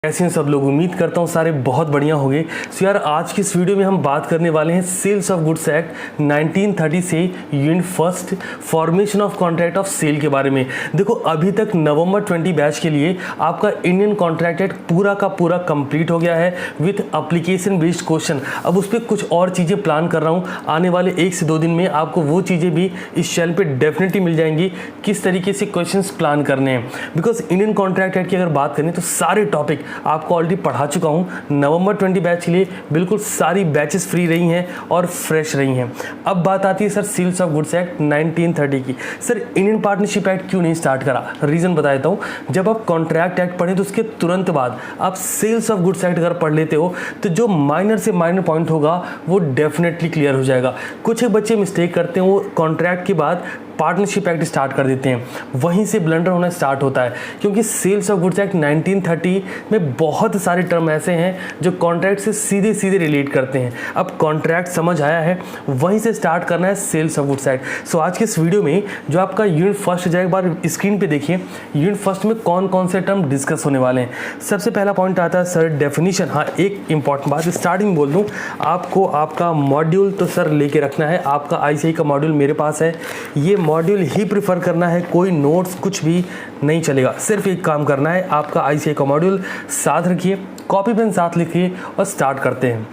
कैसे हैं सब लोग। उम्मीद करता हूँ सारे बहुत बढ़िया होंगे। सो यार आज की इस वीडियो में हम बात करने वाले हैं सेल्स ऑफ गुड्स एक्ट 1930 से unit first formation of contract of sale के बारे में। देखो अभी तक नवंबर 20 बैच के लिए आपका इंडियन कॉन्ट्रैक्ट एक्ट पूरा का पूरा कंप्लीट हो गया है विथ एप्लीकेशन बेस्ड क्वेश्चन। अब उस पर कुछ और चीज़ें प्लान कर रहा हूँ, आने वाले 1 से 2 दिन में आपको वो चीज़ें भी इस चैनल पर डेफिनेटली मिल जाएंगी, किस तरीके से क्वेश्चन प्लान करने हैं। बिकॉज इंडियन कॉन्ट्रैक्ट एक्ट की अगर बात करें तो सारे टॉपिक आपको ऑलरेडी पढ़ा चुका हूं। नवंबर 20 बैच के लिए बिल्कुल सारी बैचेस फ्री रही हैं और फ्रेश रही हैं। अब बात आती है sir sales of goods act 1930 की। सर इंडियन पार्टनरशिप एक्ट क्यों नहीं स्टार्ट करा, रीज़न बता देता हूं। जब आप कॉन्ट्रैक्ट एक्ट पढ़ें तो उसके तुरंत बाद आप सेल्स ऑफ गुड्स एक्ट अगर पढ़ लेते हो तो जो माइनर से माइनर पॉइंट होगा वो डेफिनेटली क्लियर हो जाएगा। कुछ एक बच्चे मिस्टेक करते हैं, वो कॉन्ट्रैक्ट के बाद पार्टनरशिप एक्ट स्टार्ट कर देते हैं, वहीं से ब्लंडर होना स्टार्ट होता है। क्योंकि सेल्स ऑफ गुड्स एक्ट 1930 में बहुत सारे टर्म ऐसे हैं जो कॉन्ट्रैक्ट से सीधे सीधे रिलेट करते हैं। अब कॉन्ट्रैक्ट समझ आया है, वहीं से स्टार्ट करना है सेल्स ऑफ गुड्स एक्ट। सो आज के इस वीडियो में जो आपका यूनिट फर्स्ट जाए, एक बार स्क्रीन पे देखिए यूनिट फर्स्ट में कौन कौन से टर्म डिस्कस होने वाले हैं। सबसे पहला पॉइंट आता है सर डेफिनेशन। हाँ, एक इंपॉर्टेंट बात स्टार्टिंग बोल दूँ आपको, आपका मॉड्यूल तो सर लेके रखना है। आपका ICI का मॉड्यूल मेरे पास है, ये मॉड्यूल ही प्रिफर करना है, कोई नोट्स कुछ भी नहीं चलेगा। सिर्फ एक काम करना है, आपका ICI का मॉड्यूल साथ रखिए, कॉपी पेन साथ लिखिए और स्टार्ट करते हैं।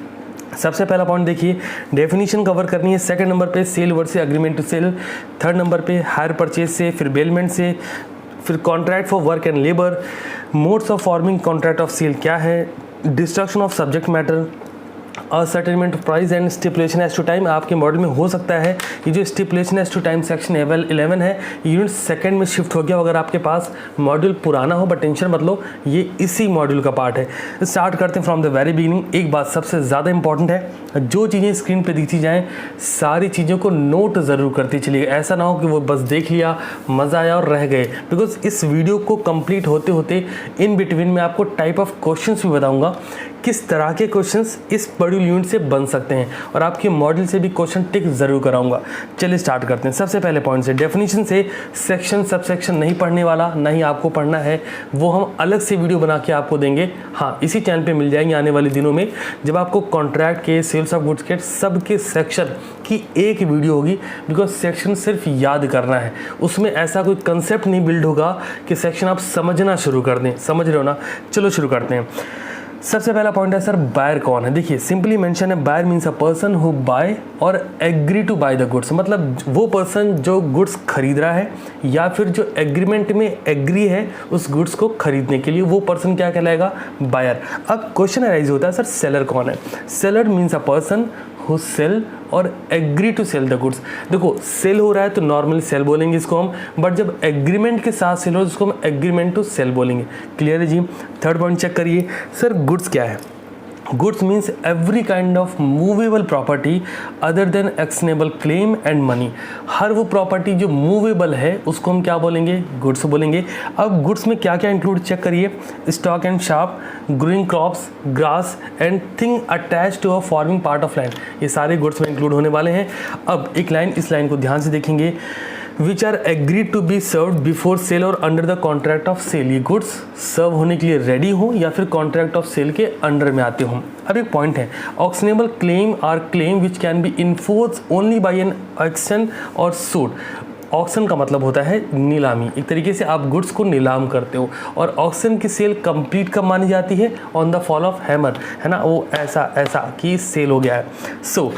सबसे पहला पॉइंट देखिए, डेफिनेशन कवर करनी है। सेकंड नंबर पे सेल वर्ड से agreement to sale, third number पे हायर परचेज से, फिर बेलमेंट से, फिर contract for work and labour, modes of forming contract of sale क्या है, destruction of subject matter, ascertainment of price and stipulation as to time. आपके model में हो सकता है ये जो stipulation as to time section 11 है यूनिट सेकंड में शिफ्ट हो गया, अगर आपके पास मॉड्यूल पुराना हो, बट टेंशन मत लो, ये इसी मॉड्यूल का पार्ट है। स्टार्ट करते हैं फ्रॉम द वेरी बिगिनिंग। एक बात सबसे ज़्यादा इंपॉर्टेंट है, जो चीज़ें स्क्रीन पे दिखती जाएँ सारी चीज़ों को नोट ज़रूर करती चलिएगा। ऐसा ना हो कि वो बस देख लिया, मज़ा आया और रह गए। बिकॉज इस वीडियो को कंप्लीट होते होते इन बिटवीन में आपको टाइप ऑफ क्वेश्चंस भी बताऊंगा, किस तरह के क्वेश्चंस इस मॉड्यूल यूनिट से बन सकते हैं, और आपके मॉडल से भी क्वेश्चन टिक जरूर कराऊंगा। चलिए स्टार्ट करते हैं। सबसे पहले पॉइंट से, डेफिनेशन से सेक्शन सबसेक्शन नहीं पढ़ने वाला, नहीं आपको पढ़ना है, वो हम अलग से वीडियो बना के आपको देंगे। हाँ, इसी चैनल पे मिल जाएंगे आने वाले दिनों में, जब आपको कॉन्ट्रैक्ट के, सेल्स ऑफ गुड्स के सब के सेक्शन की एक वीडियो होगी। बिकॉज सेक्शन सिर्फ याद करना है, उसमें ऐसा कोई कंसेप्ट नहीं बिल्ड होगा कि सेक्शन आप समझना शुरू कर दें। समझ रहे हो ना? चलो शुरू करते हैं। सबसे पहला पॉइंट है सर बायर कौन है। देखिए सिंपली मेंशन है, buyer means a person who buy और agree to buy the goods. मतलब वो पर्सन जो गुड्स खरीद रहा है या फिर जो एग्रीमेंट में एग्री है उस गुड्स को खरीदने के लिए, वो पर्सन क्या कहलाएगा? बायर। अब क्वेश्चन अराइज होता है सर सेलर कौन है। Seller means a person who sell और agree to sell the goods. देखो सेल हो रहा है तो नॉर्मली सेल बोलेंगे इसको हम, बट जब एग्रीमेंट के साथ सेल हो तो उसको हम एग्रीमेंट टू सेल बोलेंगे। क्लियर है जी? थर्ड पॉइंट चेक करिए सर, गुड्स क्या है। Goods means every kind of movable property other than actionable claim and money. हर वो प्रॉपर्टी जो मूवेबल है उसको हम क्या बोलेंगे? गुड्स बोलेंगे। अब गुड्स में क्या क्या इंक्लूड चेक करिए, stock and shop, growing crops, grass and thing attach to a forming part of land, ये सारे गुड्स में इंक्लूड होने वाले हैं। अब एक लाइन, इस लाइन को ध्यान से देखेंगे, which are agreed to be serve before sale और under the contract of sale. ये गुड्स सर्व होने के लिए रेडी हो या फिर कॉन्ट्रैक्ट ऑफ सेल के अंडर में आते हों। अब एक पॉइंट है, actionable claim are claim which can be enforce only by an action और सूट। ऑक्शन का मतलब होता है नीलामी, एक तरीके से आप गुड्स को नीलाम करते हो, और ऑक्शन की सेल कंप्लीट कब मानी जाती है? On the fall of hammer, है ना, वो ऐसा कि सेल हो गया है। सो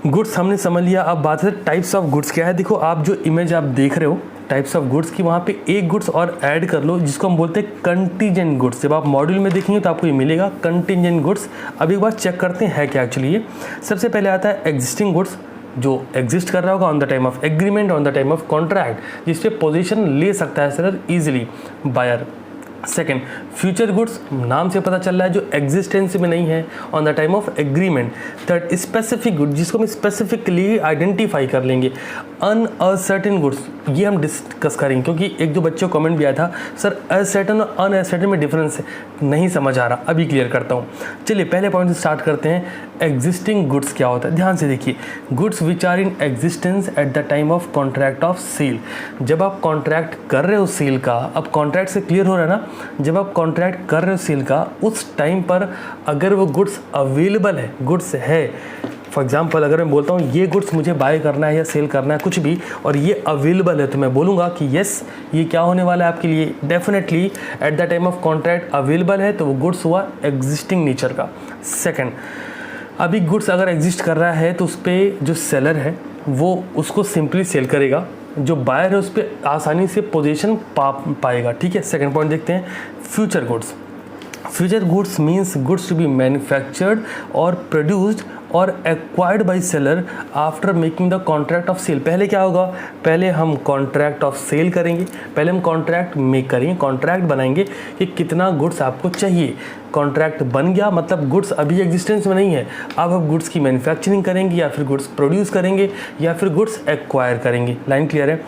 गुड्स हमने समझ लिया। अब बात है टाइप्स ऑफ गुड्स क्या है। देखो आप जो इमेज आप देख रहे हो टाइप्स ऑफ गुड्स की, वहाँ पे एक गुड्स और ऐड कर लो जिसको हम बोलते हैं कंटीजेंट गुड्स। जब आप मॉड्यूल में देखेंगे तो आपको ये मिलेगा कंटीजेंट गुड्स। अब एक बार चेक करते हैं है क्या एक्चुअली ये। सबसे पहले आता है एग्जिस्टिंग गुड्स, जो एग्जिस्ट कर रहा होगा on the time of agreement, on the time of contract, जिस पे पोजीशन ले सकता है sir easily buyer. Second, future goods, नाम से पता चल रहा है जो एग्जिस्टेंस में नहीं है, on the time of agreement. Third, specific goods, जिसको हम स्पेसिफिकली आइडेंटिफाई कर लेंगे। अनअसर्टेन गुड्स, ये हम डिस्कस करेंगे क्योंकि एक दो बच्चों को कमेंट भी आया था सर असर्टेन और अनअसर्टेन में डिफरेंस है, नहीं समझ आ रहा, अभी क्लियर करता हूँ। चलिए पहले पॉइंट से स्टार्ट करते हैं। एग्जिस्टिंग गुड्स क्या होता है, ध्यान से देखिए, goods which are in existence at the time of contract of sale. जब आप कॉन्ट्रैक्ट कर रहे हो सेल का, अब कॉन्ट्रैक्ट से क्लियर हो रहा है ना, जब आप कॉन्ट्रैक्ट कर रहे हो सेल का, उस टाइम पर अगर वो गुड्स अवेलेबल है, गुड्स है, फॉर एग्जाम्पल अगर मैं बोलता हूँ ये गुड्स मुझे बाय करना है या सेल करना है कुछ भी, और ये अवेलेबल है, तो मैं बोलूँगा कि येस ये क्या होने वाला है आपके लिए, definitely eight the time of contract available है, तो वो गुड्स हुआ एग्जिस्टिंग नेचर का। सेकेंड, अभी गुड्स अगर एग्जिस्ट कर रहा है तो उस पर जो सेलर है वो उसको सिंपली सेल करेगा, जो बायर है उस पर आसानी से पोजीशन पाएगा। ठीक है, सेकेंड पॉइंट देखते हैं, future goods. Future goods means goods to be manufactured और प्रोड्यूस्ड और acquired by seller after making the contract of sale. पहले क्या होगा, पहले हम कॉन्ट्रैक्ट ऑफ सेल करेंगे, पहले हम कॉन्ट्रैक्ट मेक करेंगे, कॉन्ट्रैक्ट बनाएंगे कि कितना गुड्स आपको चाहिए। कॉन्ट्रैक्ट बन गया मतलब गुड्स अभी एग्जिस्टेंस में नहीं है, अब हम गुड्स की मैन्युफैक्चरिंग करेंगे या फिर गुड्स प्रोड्यूस करेंगे या फिर गुड्स एक्वायर करेंगे। लाइन क्लियर है?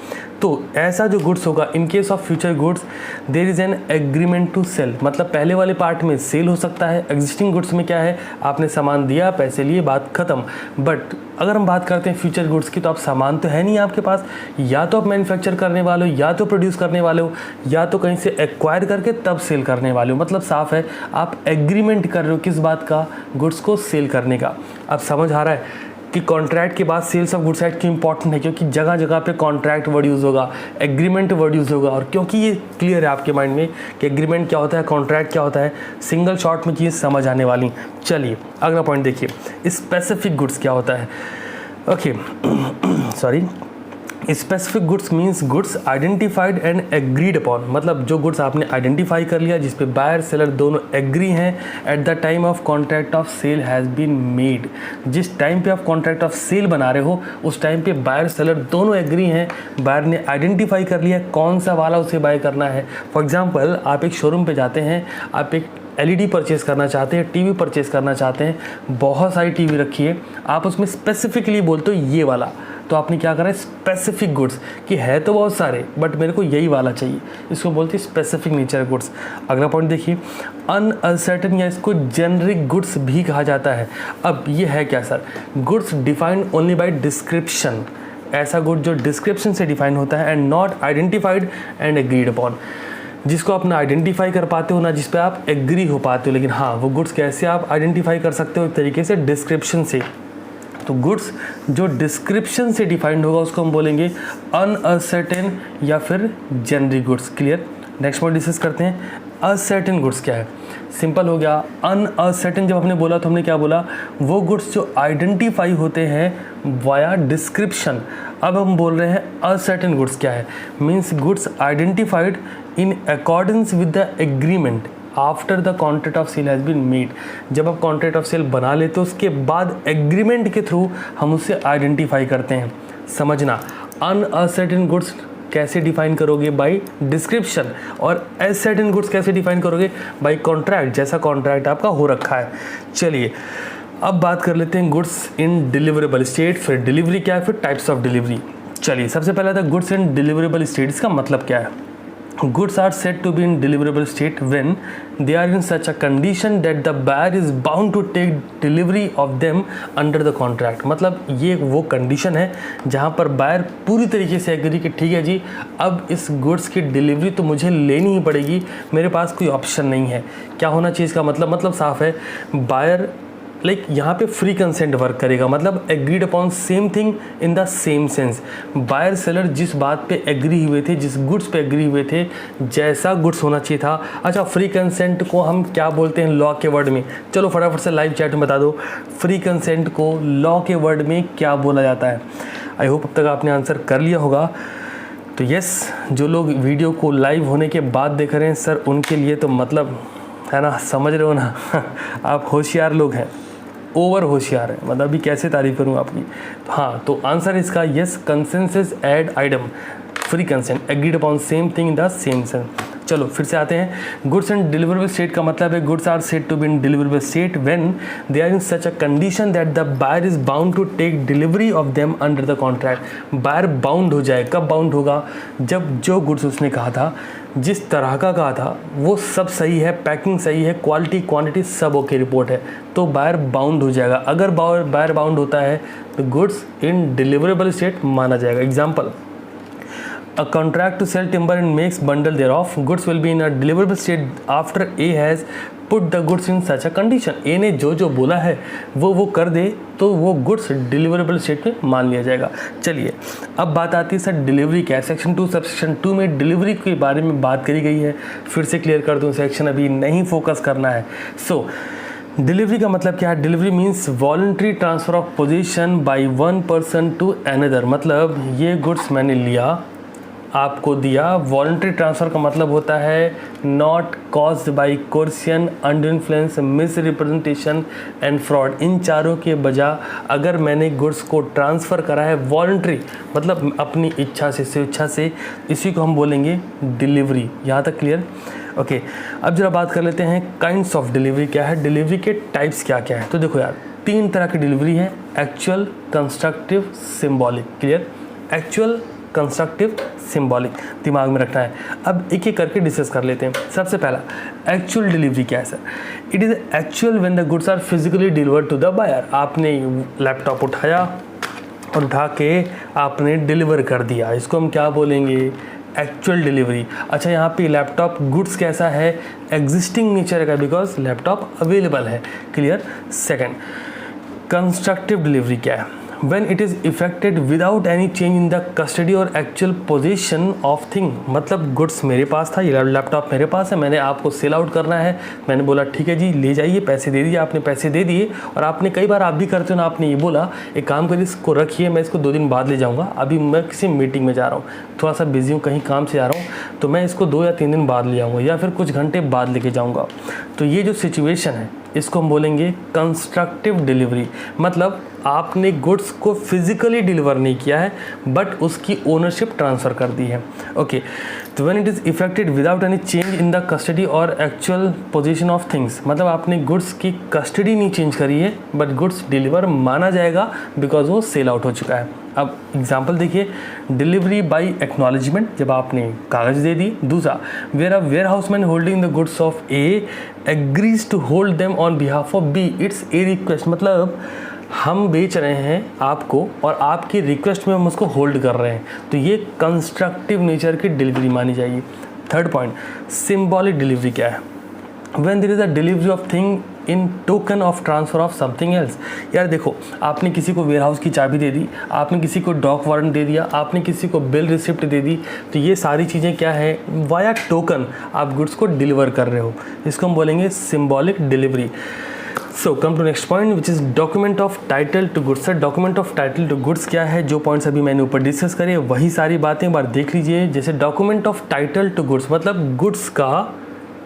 तो ऐसा जो गुड्स होगा, in case of future goods there is an agreement to sale, मतलब पहले वाले पार्ट में सेल हो सकता है, एग्जिस्टिंग गुड्स में क्या है, आपने सामान दिया, पैसे लिए, बात खत्म। बट अगर हम बात करते हैं फ्यूचर गुड्स की, तो आप सामान तो है नहीं आपके पास, या तो आप मैन्युफैक्चर करने वाले हो, या तो प्रोड्यूस करने वाले हो, या तो कहीं से एक्वायर करके तब सेल करने वाले हो। मतलब साफ है आप एग्रीमेंट कर रहे हो किस बात का, गुड्स को सेल करने का। अब समझ आ रहा है कि कॉन्ट्रैक्ट के बाद सेल्स ऑफ गुड्स एक्ट क्यों इंपॉर्टेंट है, क्योंकि जगह जगह पे कॉन्ट्रैक्ट वर्ड यूज़ होगा, एग्रीमेंट वर्ड यूज़ होगा, और क्योंकि ये क्लियर है आपके माइंड में कि एग्रीमेंट क्या होता है, कॉन्ट्रैक्ट क्या होता है, सिंगल शॉट में चीज़ समझ आने वाली। चलिए अगला पॉइंट देखिए, स्पेसिफिक गुड्स क्या होता है। Okay sorry, specific goods means goods identified and agreed upon, मतलब जो गुड्स आपने आइडेंटिफाई कर लिया, जिस पे बायर सेलर दोनों एग्री हैं at the time of contract of sale has been made. जिस टाइम पे आप कॉन्ट्रैक्ट ऑफ सेल बना रहे हो उस टाइम पे बायर सेलर दोनों एग्री हैं, बायर ने आइडेंटिफाई कर लिया कौन सा वाला उसे बाय करना है। फॉर एग्जाम्पल आप एक शोरूम पे जाते हैं, आप एक LED परचेज़ करना चाहते हैं, टीवी परचेज़ करना चाहते हैं, बहुत सारी टीवी रखी है, आप उसमें स्पेसिफिकली बोलते हो ये वाला, तो आपने क्या करा है, स्पेसिफिक गुड्स, कि है तो बहुत सारे बट मेरे को यही वाला चाहिए, इसको बोलते हैं स्पेसिफिक नेचर गुड्स। अगला पॉइंट देखिए, अनसर्टेन या इसको जेनरिक गुड्स भी कहा जाता है। अब ये है क्या sir, goods defined only by description, ऐसा गुड जो डिस्क्रिप्शन से डिफाइन होता है, and not identified and agreed upon, जिसको आप ना आइडेंटिफाई कर पाते हो ना जिस पे आप एग्री हो पाते हो। लेकिन हाँ, वो गुड्स कैसे आप आइडेंटिफाई कर सकते हो, एक तरीके से डिस्क्रिप्शन से। तो गुड्स जो डिस्क्रिप्शन से डिफाइंड होगा उसको हम बोलेंगे अनअसर्टेन या फिर generic goods. Clear? Next point discuss करते हैं, असर्टेन गुड्स क्या है। सिंपल हो गया, अनअसर्टेन जब हमने बोला तो हमने क्या बोला, वो गुड्स जो आइडेंटिफाई होते हैं वाया डिस्क्रिप्शन। अब हम बोल रहे हैं असर्टेन गुड्स क्या है, means goods identified in accordance with the agreement after the contract of sale has been made. जब आप कॉन्ट्रैक्ट ऑफ सेल बना लेते हो उसके बाद एग्रीमेंट के थ्रू हम उसे आइडेंटिफाई करते हैं। समझना, अनअसर्टेन गुड्स कैसे डिफाइन करोगे, बाय डिस्क्रिप्शन, और असर्टेन गुड्स कैसे डिफाइन करोगे, बाय कॉन्ट्रैक्ट, जैसा कॉन्ट्रैक्ट आपका हो रखा है। चलिए अब बात कर लेते हैं गुड्स इन डिलीवरेबल स्टेट, फिर डिलीवरी क्या है, फिर टाइप्स ऑफ डिलीवरी। चलिए सबसे पहले था गुड्स इन डिलीवरेबल स्टेट। इसका मतलब क्या है, goods are said to be in deliverable state when they are in such a condition that the buyer is bound to take delivery of them under the contract। मतलब ये वो condition है जहाँ पर बायर पूरी तरीके से एग्री कि ठीक है जी, अब इस गुड्स की डिलीवरी तो मुझे लेनी ही पड़ेगी, मेरे पास कोई ऑप्शन नहीं है। क्या होना चाहिए इसका मतलब साफ है, बायर लाइक यहाँ पे फ्री कंसेंट वर्क करेगा, मतलब agreed upon same thing in the same sense. Buyer seller जिस बात पे एग्री हुए थे, जिस गुड्स पे एग्री हुए थे, जैसा गुड्स होना चाहिए था। अच्छा, फ्री कंसेंट को हम क्या बोलते हैं लॉ के वर्ड में, चलो फटाफट से लाइव चैट में बता दो, फ्री कंसेंट को लॉ के वर्ड में क्या बोला जाता है। आई होप अब तक आपने आंसर कर लिया होगा। तो यस, जो लोग वीडियो को लाइव होने के बाद देख रहे हैं सर, उनके लिए तो मतलब है ना, समझ रहे हो ना आप होशियार लोग हैं, ओवर होशियार है, मतलब अभी कैसे तारीफ करूँ आपकी। हाँ, तो आंसर इसका yes, consensus ad idem, free consent, agreed upon same thing in the same sense. चलो फिर से आते हैं, गुड्स एंड डिलीवरेबल स्टेट का मतलब है goods are said to be in deliverable state when they are in such a condition that the buyer is bound to take delivery of them under the contract. Buyer bound हो जाए, कब bound होगा, जब जो goods उसने कहा था, जिस तरह का कहा था वो सब सही है, पैकिंग सही है, क्वालिटी क्वांटिटी सब ओके रिपोर्ट है, तो बायर बाउंड हो जाएगा। अगर बायर बाउंड होता है तो गुड्स इन डिलीवरेबल स्टेट माना जाएगा। Example, A contract to sell timber and makes bundle thereof. Goods will be in a deliverable state after A has put the goods in such a condition. A ने जो बोला है वो कर दे तो वो गुड्स डिलीवरेबल स्टेट में मान लिया जाएगा। चलिए अब बात आती है सर डिलीवरी क्या है। सेक्शन 2 सबसेक्शन 2 में डिलीवरी के बारे में बात करी गई है। फिर से क्लियर कर दूँ, सेक्शन अभी नहीं फोकस करना है। डिलीवरी का मतलब क्या है? Delivery means voluntary transfer of possession by one person to another. मतलब ये गुड्स मैंने लिया, आपको दिया। वॉलंटरी ट्रांसफ़र का मतलब होता है not caused by coercion, under influence, misrepresentation and fraud. इन चारों के बजाय अगर मैंने गुड्स को ट्रांसफ़र करा है वॉलंटरी, मतलब अपनी इच्छा से, स्वेच्छा से, इसी को हम बोलेंगे डिलीवरी। यहाँ तक क्लियर? ओके, अब जरा बात कर लेते हैं काइंड्स ऑफ डिलीवरी क्या है, डिलीवरी के टाइप्स क्या क्या है। तो देखो यार, 3 तरह की डिलीवरी है, actual, constructive, symbolic. Clear? Actual, constructive, symbolic, दिमाग में रखना है। अब एक एक करके डिस्कस कर लेते हैं। सबसे पहला एक्चुअल डिलीवरी क्या है sir? It is actual when the goods are physically delivered to the buyer. आपने लैपटॉप उठाया और उठा के आपने डिलीवर कर दिया, इसको हम क्या बोलेंगे? Actual delivery. अच्छा, यहाँ पे लैपटॉप गुड्स कैसा है? एग्जिस्टिंग नेचर का, बिकॉज लैपटॉप अवेलेबल है। क्लियर? सेकंड, कंस्ट्रक्टिव डिलीवरी क्या है? When it is effected without any change in the custody or actual possession of thing। मतलब गुड्स मेरे पास था, ये लैपटॉप मेरे पास है, मैंने आपको सेल आउट करना है, मैंने बोला ठीक है जी ले जाइए, पैसे दे दिए, आपने पैसे दे दिए। और आपने कई बार आप भी करते हो ना, आपने ये बोला एक काम करिए इसको रखिए, मैं इसको 2 दिन बाद ले जाऊँगा, अभी मैं किसी मीटिंग में जा रहा हूँ, थोड़ा सा बिजी हूँ, कहीं काम से आ रहा हूँ, तो मैं इसको 2 या 3 दिन बाद ले जाऊँगा या फिर कुछ घंटे बाद लेके जाऊँगा। तो ये जो सिचुएशन है इसको हम बोलेंगे कंस्ट्रक्टिव डिलीवरी। मतलब आपने गुड्स को फिजिकली डिलीवर नहीं किया है बट उसकी ओनरशिप ट्रांसफ़र कर दी है। ओके, तो when it is affected without any change in the custody और एक्चुअल पोजीशन ऑफ थिंग्स। मतलब आपने गुड्स की कस्टडी नहीं चेंज करी है बट गुड्स डिलीवर माना जाएगा बिकॉज वो सेल आउट हो चुका है। अब एग्जाम्पल देखिए, डिलीवरी बाय एक्नॉलेजमेंट, जब आपने कागज़ दे दी। दूसरा, where a warehouseman holding the goods of A agrees to hold them on behalf of B, it's a request. मतलब हम बेच रहे हैं आपको और आपकी रिक्वेस्ट में हम उसको होल्ड कर रहे हैं, तो ये कंस्ट्रक्टिव नेचर की डिलीवरी मानी जाएगी। थर्ड पॉइंट, सिंबॉलिक डिलीवरी क्या है? When there is a delivery of thing in token of transfer of something else. यार देखो, आपने किसी को वेयर हाउस की चाबी दे दी, आपने किसी को डॉक वारंट दे दिया, आपने किसी को बिल रिसिप्ट दे दी, तो ये सारी चीज़ें क्या है? वाया टोकन आप गुड्स को डिलीवर कर रहे हो, इसको हम बोलेंगे symbolic delivery. So come to next point which is document of title to goods. Sir document of title to goods क्या है? जो पॉइंट्स अभी मैंने ऊपर डिस्कस करे वही सारी बातें एक बार देख लीजिए। जैसे document of title to goods, मतलब गुड्स का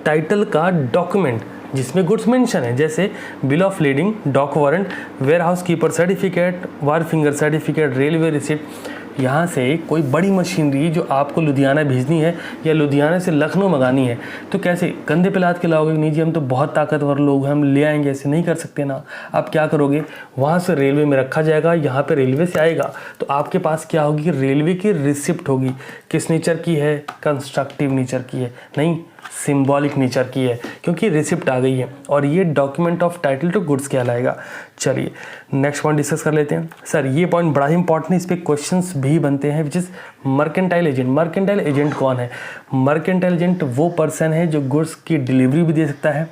टाइटल का डॉक्यूमेंट जिसमें गुड्स मेंशन है, जैसे bill of lading, dock warrant, warehouse keeper certificate, wharfinger certificate, railway receipt. यहाँ से कोई बड़ी मशीनरी जो आपको लुधियाना भेजनी है या लुधियाना से लखनऊ मंगानी है, तो कैसे कंधे पे लाद के लाओगे? नहीं जी, हम तो बहुत ताकतवर लोग हैं, हम ले आएंगे, ऐसे नहीं कर सकते ना। आप क्या करोगे? वहाँ से रेलवे में रखा जाएगा, यहाँ पे रेलवे से आएगा, तो आपके पास क्या होगी? रेलवे की रिसिप्ट होगी। किस नेचर की है? कंस्ट्रक्टिव नेचर की है, नहीं सिंबॉलिक नेचर की है, क्योंकि रिसिप्ट आ गई है और ये document of title to goods कहलाएगा। चलिए नेक्स्ट पॉइंट डिस्कस कर लेते हैं। सर ये पॉइंट बड़ा ही इंपॉर्टेंट है, इस पर क्वेश्चंस भी बनते हैं, which is mercantile agent. Mercantile agent कौन है? मर्केंटाइल एजेंट वो पर्सन है जो गुड्स की डिलीवरी भी दे सकता है,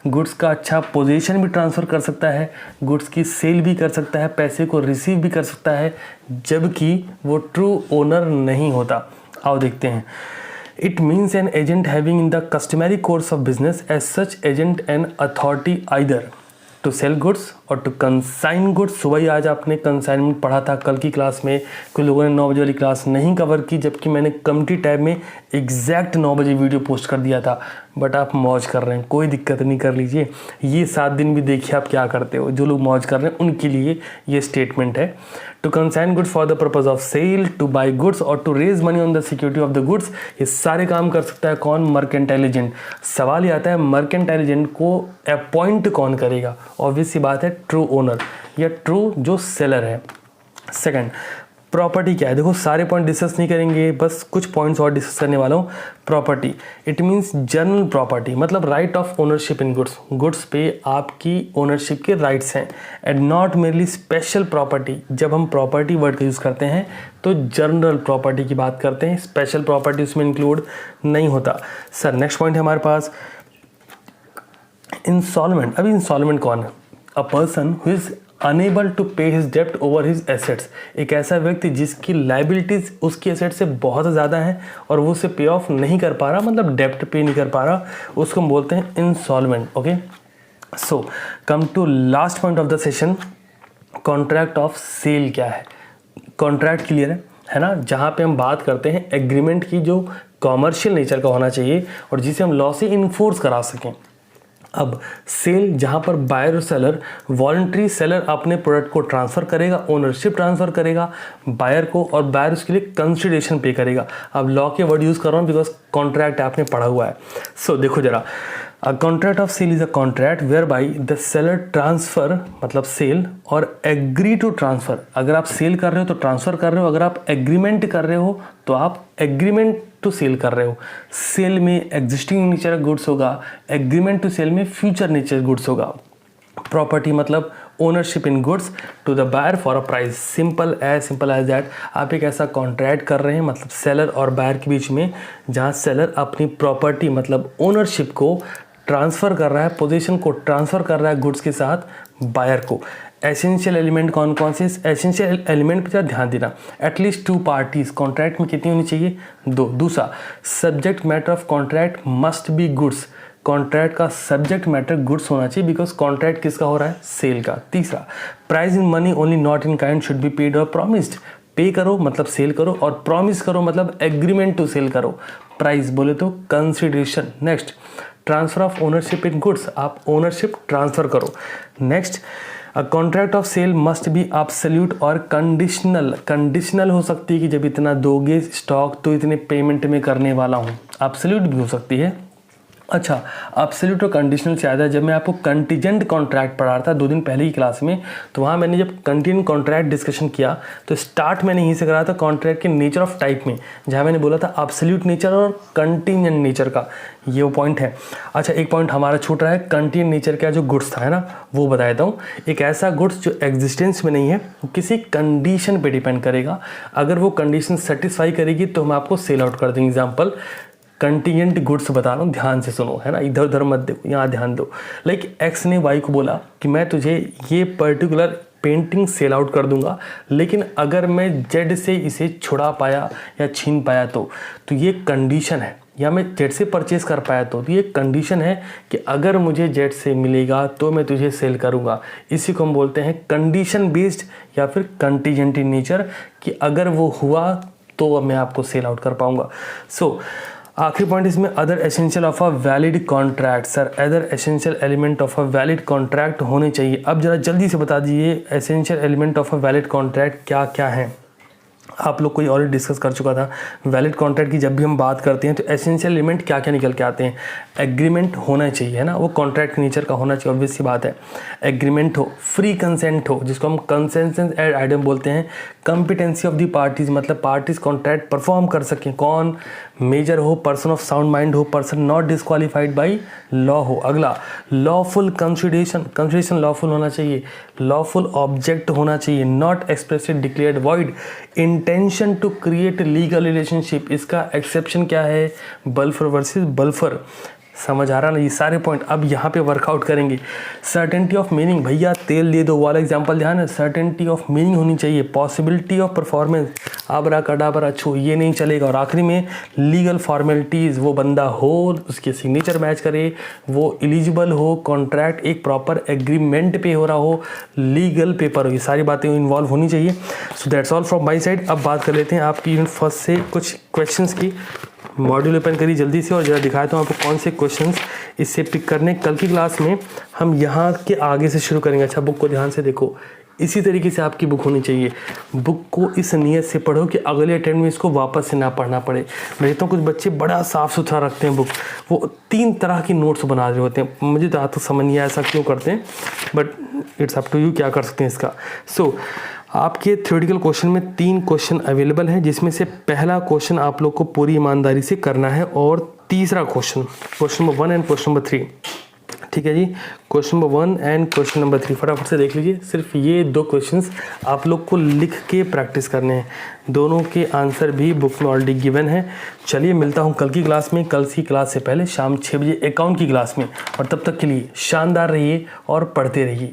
गुड्स का अच्छा पोजीशन भी ट्रांसफ़र कर सकता है, गुड्स की सेल भी कर सकता है, पैसे को रिसीव भी कर सकता है, जबकि वो ट्रू ओनर नहीं होता। आओ देखते हैं। It means an agent having in the customary course of business, as such agent an authority either to sell goods और to consign goods। सुबह ही आज आपने कंसाइनमेंट पढ़ा था कल की क्लास में, कुछ लोगों ने 9 बजे वाली क्लास नहीं कवर की, जबकि मैंने कम्युनिटी टैब में एग्जैक्ट 9 बजे वीडियो पोस्ट कर दिया था, बट आप मौज कर रहे हैं, कोई दिक्कत नहीं, कर लीजिए। ये 7 दिन भी देखिए आप क्या करते हो। जो लोग मौज कर रहे हैं उनके लिए ये स्टेटमेंट है। To consign goods for the purpose of sale, to buy goods और to raise money on the security of the goods, ये सारे काम कर सकता है कौन? Mercantile agent. सवाल ये आता है मर्केंटाइल एजेंट को अपॉइंट कौन करेगा? ऑब्वियस सी बात है ट्रू ओनर या ट्रू जो सेलर है। सेकंड, प्रॉपर्टी क्या है, देखो सारे पॉइंट डिस्कस नहीं करेंगे, बस कुछ पॉइंट्स और डिस्कस करने वाला हूँ। Property it means general property, मतलब right of ownership in goods, goods पे आपकी ओनरशिप के राइट्स हैं, and not merely special property. जब हम प्रॉपर्टी वर्ड का यूज़ करते हैं तो जनरल प्रॉपर्टी की बात करते हैं, स्पेशल प्रॉपर्टी उसमें इंक्लूड नहीं होता। सर नेक्स्ट पॉइंट है हमारे पास इंस्टॉलमेंट। अभी इंस्टॉलमेंट कौन है? A person who is unable to pay his डेप्ट ओवर हिज एसेट्स, एक ऐसा व्यक्ति जिसकी लाइबिलिटीज उसकी एसेट से बहुत ज़्यादा है और वो उसे पे ऑफ नहीं कर पा रहा, मतलब डेप्ट पे नहीं कर पा रहा, उसको हम बोलते हैं instalment. Okay, so come to last point of the session, contract of sale क्या है? कॉन्ट्रैक्ट क्लियर है ना, जहाँ पे हम बात करते हैं एग्रीमेंट की जो कॉमर्शियल नेचर का होना चाहिए और जिसे हम लॉ से इन्फोर्स करा सकें। अब सेल जहाँ पर बायर और सेलर, वॉलंटरी सेलर अपने प्रोडक्ट को ट्रांसफ़र करेगा, ओनरशिप ट्रांसफ़र करेगा बायर को, और बायर उसके लिए कंसिडरेशन पे करेगा। अब लॉ के वर्ड यूज़ कर रहा हूँ बिकॉज कॉन्ट्रैक्ट आपने पढ़ा हुआ है। सो देखो जरा, a contract of sale is a contract whereby the seller transfer, मतलब सेल, और एग्री टू ट्रांसफ़र। अगर आप सेल कर रहे हो तो ट्रांसफ़र कर रहे हो, अगर आप एग्रीमेंट कर रहे हो तो आप एग्रीमेंट टू सेल कर रहे हो। सेल में एग्जिस्टिंग नेचर गुड्स होगा, एग्रीमेंट टू सेल में फ्यूचर नेचर गुड्स होगा। प्रॉपर्टी मतलब ownership in goods to the buyer for a price, simple as that. आप एक ऐसा कॉन्ट्रैक्ट कर रहे हैं, मतलब सेलर और बायर के बीच में, जहाँ सेलर अपनी प्रॉपर्टी मतलब ओनरशिप को ट्रांसफ़र कर रहा है, पोजीशन को ट्रांसफ़र कर रहा है गुड्स के साथ बायर को। एसेंशियल एलिमेंट कौन कौन से? एसेंशियल एलिमेंट पर ध्यान देना, एटलीस्ट 2 पार्टीज, कॉन्ट्रैक्ट में कितनी होनी चाहिए? 2। दूसरा, subject matter of contract must be goods, contract का सब्जेक्ट मैटर गुड्स होना चाहिए बिकॉज कॉन्ट्रैक्ट किसका हो रहा है? सेल का। तीसरा, price in money only not in kind should be paid और प्रॉमिस्ड, पे करो मतलब सेल करो, और प्रॉमिस करो मतलब एग्रीमेंट टू सेल करो। प्राइस बोले तो consideration. Next, transfer of ownership in goods, आप ओनरशिप ट्रांसफर करो। Next, a contract of sale must be absolute और कंडीशनल, कंडीशनल हो सकती है कि जब इतना दोगे स्टॉक तो इतने पेमेंट में करने वाला हूँ, एब्सोल्यूट भी हो सकती है। अच्छा, एब्सोल्यूट और कंडीशनल से याद है, जब मैं आपको कंटीजेंट कॉन्ट्रैक्ट पढ़ा रहा था 2 दिन पहले की क्लास में, तो वहाँ मैंने जब कंटीजेंट कॉन्ट्रैक्ट डिस्कशन किया तो स्टार्ट मैंने यहीं से कराया था कॉन्ट्रैक्ट के नेचर ऑफ टाइप में, जहाँ मैंने बोला था एब्सोल्यूट नेचर और कंटीजेंट नेचर का, ये वो पॉइंट है। अच्छा, एक पॉइंट हमारा छूट रहा है, कंटीजेंट नेचर का जो गुड्स था है ना, वो बता देता हूँ। एक ऐसा गुड्स जो एग्जिस्टेंस में नहीं है, किसी कंडीशन पे डिपेंड करेगा, अगर वो कंडीशन सेटिस्फाई करेगी तो हम आपको सेल आउट कर देंगे। एग्जाम्पल, कंटीजेंट गुड्स बता रहा हूँ, ध्यान से सुनो है ना, इधर उधर मत देखो, यहाँ ध्यान दो। लाइक एक्स ने वाई को बोला कि मैं तुझे ये पर्टिकुलर पेंटिंग सेल आउट कर दूंगा, लेकिन अगर मैं जेड से इसे छुड़ा पाया या छीन पाया तो ये कंडीशन है, या मैं जेड से परचेज कर पाया तो ये कंडीशन है कि अगर मुझे जेड से मिलेगा तो मैं तुझे सेल करूँगा। इसी को हम बोलते हैं कंडीशन बेस्ड या फिर कंटीजेंट इन नेचर, कि अगर वो हुआ तो मैं आपको सेल आउट कर पाऊँगा। सो आखिरी पॉइंट इसमें, other essential of a valid contract. Sir other essential element of a valid contract होने चाहिए। अब जरा जल्दी से बता दीजिए essential element of a valid contract क्या क्या है। आप लोग को ये ऑलरेडी डिस्कस कर चुका था। वैलिड कॉन्ट्रैक्ट की जब भी हम बात करते हैं तो एसेंशियल एलिमेंट क्या क्या निकल के आते हैं। एग्रीमेंट होना चाहिए है ना, वो कॉन्ट्रैक्ट नेचर का होना चाहिए, ऑब्वियस सी बात है। एग्रीमेंट हो, फ्री कंसेंट हो जिसको हम कंसेंसस एड आइटम बोलते हैं, कॉम्पिटेंसी ऑफ द पार्टीज मतलब पार्टीज कॉन्ट्रैक्ट परफॉर्म कर सकें, कौन, मेजर हो, पर्सन ऑफ साउंड माइंड हो, person not disqualified by law हो। अगला, लॉफुल कंसिडरेशन, कंसिडरेशन लॉफुल होना चाहिए, लॉफुल ऑब्जेक्ट होना चाहिए, not expressly declared void, intention to create legal relationship, इसका एक्सेप्शन क्या है, बल्फर वर्सेस बल्फर। समझ आ रहा ना ये सारे पॉइंट, अब यहाँ पे वर्कआउट करेंगे। सर्टेनिटी ऑफ मीनिंग, भैया तेल दे दो वाला एग्जांपल ध्यान है, सर्टेनिटी ऑफ मीनिंग होनी चाहिए। पॉसिबिलिटी ऑफ परफॉर्मेंस, आबरा कडाबरा छो, ये नहीं चलेगा। और आखिरी में लीगल फॉर्मेलिटीज़, वो बंदा हो, उसके सिग्नेचर मैच करे, वो एलिजिबल हो, कॉन्ट्रैक्ट एक प्रॉपर एग्रीमेंट पे हो रहा हो, लीगल पेपर हो, ये सारी बातें इन्वॉल्व होनी चाहिए। So that's all from my side. अब बात कर लेते हैं आपकी यूनिट फर्स्ट से कुछ क्वेश्चंस की। मॉड्यूल ओपन करिए जल्दी से और जरा दिखाता हूँ आपको कौन से क्वेश्चंस इससे पिक करने। कल की क्लास में हम यहाँ के आगे से शुरू करेंगे। अच्छा, बुक को ध्यान से देखो, इसी तरीके से आपकी बुक होनी चाहिए। बुक को इस नीयत से पढ़ो कि अगले अटेम्प्ट में इसको वापस से ना पढ़ना पड़े। मैं तो कुछ बच्चे बड़ा साफ़ सुथरा रखते हैं बुक, वो 3 तरह की नोट्स बना रहे होते हैं। मुझे तो समझ नहीं आया ऐसा क्यों करते हैं, but it's up to you, क्या कर सकते हैं इसका। सो आपके थ्योरेटिकल क्वेश्चन में 3 क्वेश्चन अवेलेबल हैं, जिसमें से पहला क्वेश्चन आप लोग को पूरी ईमानदारी से करना है और तीसरा question number 1 and question number 3, ठीक है जी। Question number 1 and question number 3 फटाफट से देख लीजिए। सिर्फ ये 2 क्वेश्चंस आप लोग को लिख के प्रैक्टिस करने हैं। दोनों के आंसर भी बुक में ऑलरेडी गिवन है। चलिए मिलता हूँ कल की क्लास में, कल की क्लास से पहले शाम 6 बजे अकाउंट की क्लास में, और तब तक के लिए शानदार रहिए और पढ़ते रहिए।